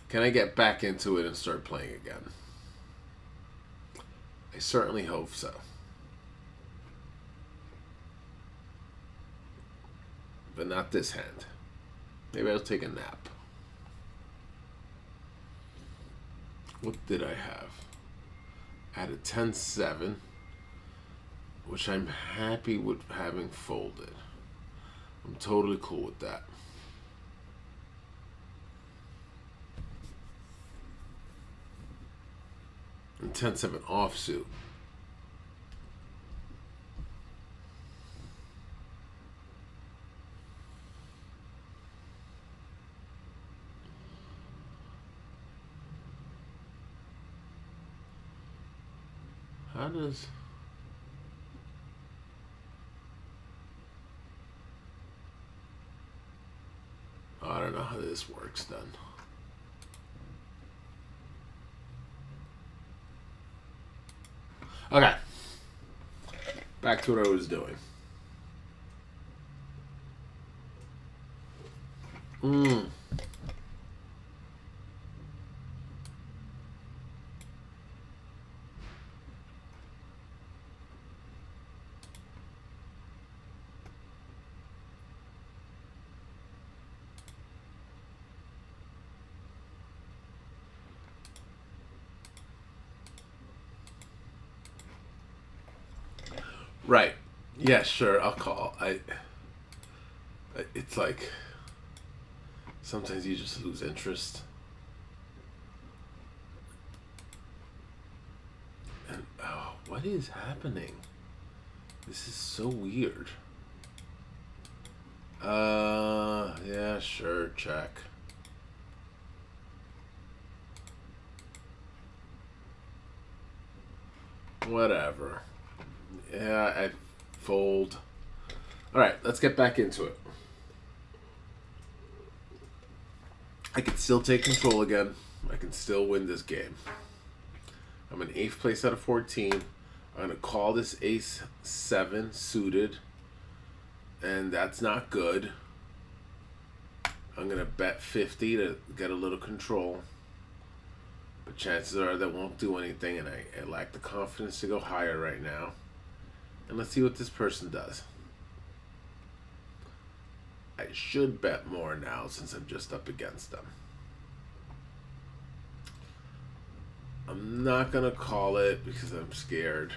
Can I get back into it and start playing again? I certainly hope so. But not this hand. Maybe I'll take a nap. What did I have? I had a 10-7, which I'm happy with having folded. I'm totally cool with that. And 10-7 offsuit. How does... Oh, I don't know how this works then. Okay. Back to what I was doing. Right. Yeah, sure, I'll call. It's like sometimes you just lose interest. And oh, what is happening? This is so weird. Yeah, sure, check. Whatever. Yeah, I fold. Alright, let's get back into it. I can still take control again. I can still win this game. I'm in 8th place out of 14. I'm going to call this ace 7 suited. And that's not good. I'm going to bet 50 to get a little control. But chances are that won't do anything. And I lack the confidence to go higher right now. And let's see what this person does. I should bet more now since I'm just up against them. I'm not going to call it because I'm scared.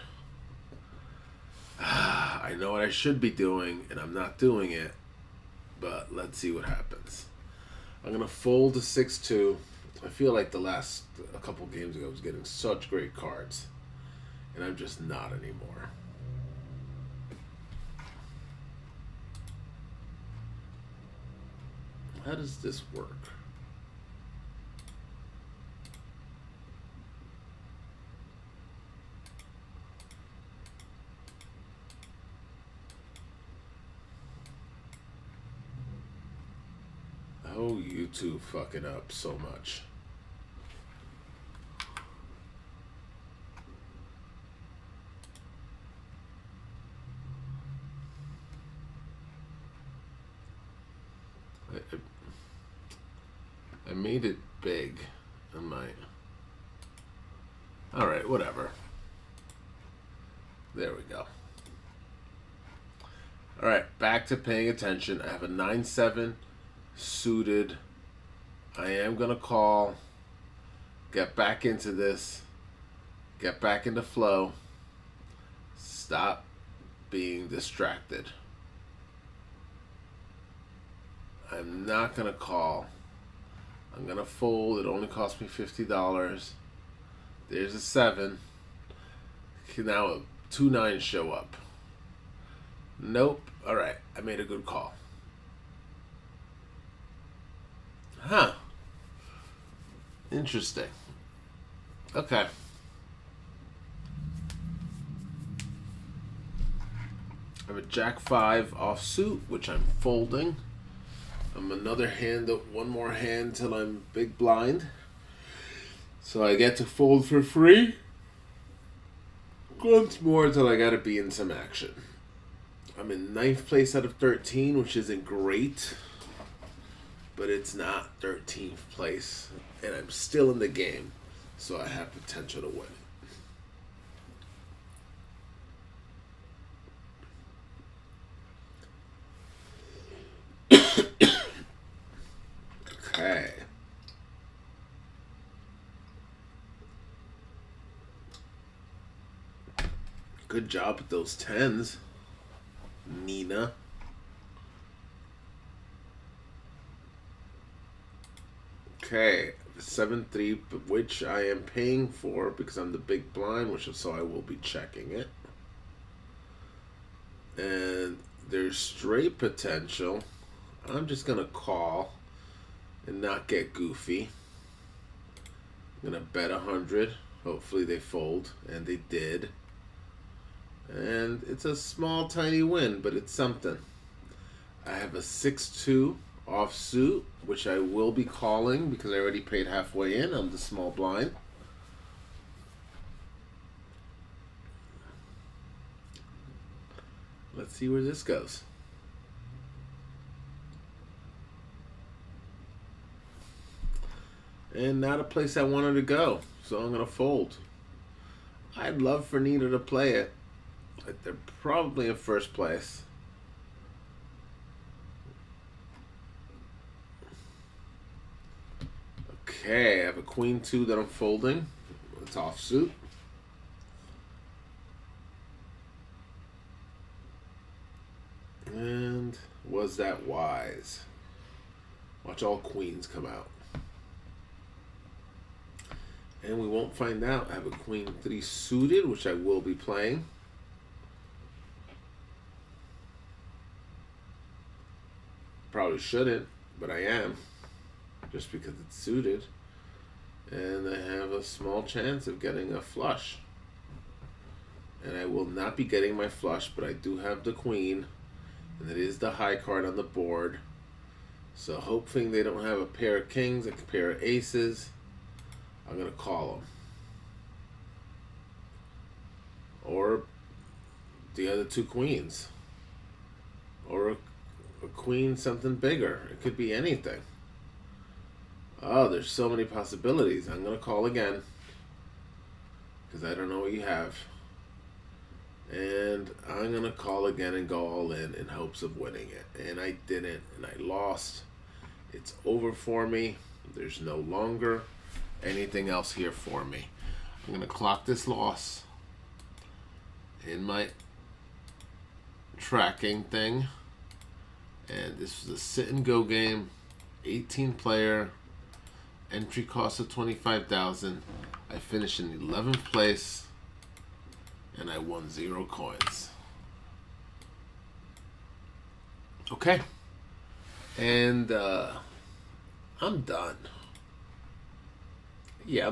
I know what I should be doing, and I'm not doing it. But let's see what happens. I'm going to fold to 6-2. I feel like a couple games ago I was getting such great cards. And I'm just not anymore. How does this work? Oh, you two fucking up so much. I made it big on my... Alright, whatever. There we go. Alright, back to paying attention. I have a 9-7 suited. I am going to call. Get back into this. Get back into flow. Stop being distracted. I'm not going to call. I'm going to fold. It only cost me $50. There's a 7. Now 2 9s show up. Nope. Alright, I made a good call. Huh. Interesting. Okay. I have a Jack 5 offsuit, which I'm folding. I'm another hand, one more hand till I'm big blind. So I get to fold for free. Once more till I gotta be in some action. I'm in 9th place out of 13, which isn't great. But it's not 13th place. And I'm still in the game. So I have potential to win it. Okay. Good job with those 10s, Nina. Okay, 7-3, which I am paying for because I'm the big blind, so I will be checking it. And there's straight potential. I'm just gonna call and not get goofy. I'm gonna bet 100. Hopefully they fold, and they did. And it's a small, tiny win, but it's something. I have a 6-2 offsuit, which I will be calling because I already paid halfway in. I'm the small blind. Let's see where this goes. And not a place I wanted to go, so I'm going to fold. I'd love for Nina to play it. They're probably in first place. Okay, I have a queen 2 that I'm folding. It's offsuit. And was that wise? Watch all queens come out. And we won't find out. I have a queen 3 suited, which I will be playing. Probably shouldn't, but I am. Just because it's suited. And I have a small chance of getting a flush. And I will not be getting my flush, but I do have the queen. And it is the high card on the board. So hoping they don't have a pair of kings, a pair of aces. I'm going to call them. Or the other 2 queens. Or a queen, something bigger. It could be anything. Oh, there's so many possibilities. I'm going to call again. Because I don't know what you have. And I'm going to call again and go all in hopes of winning it. And I didn't. And I lost. It's over for me. There's no longer anything else here for me. I'm going to clock this loss in my tracking thing. And this was a sit and go game. 18 player. Entry cost of $25,000. I finished in 11th place. And I won 0 coins. Okay. And I'm done. Yeah.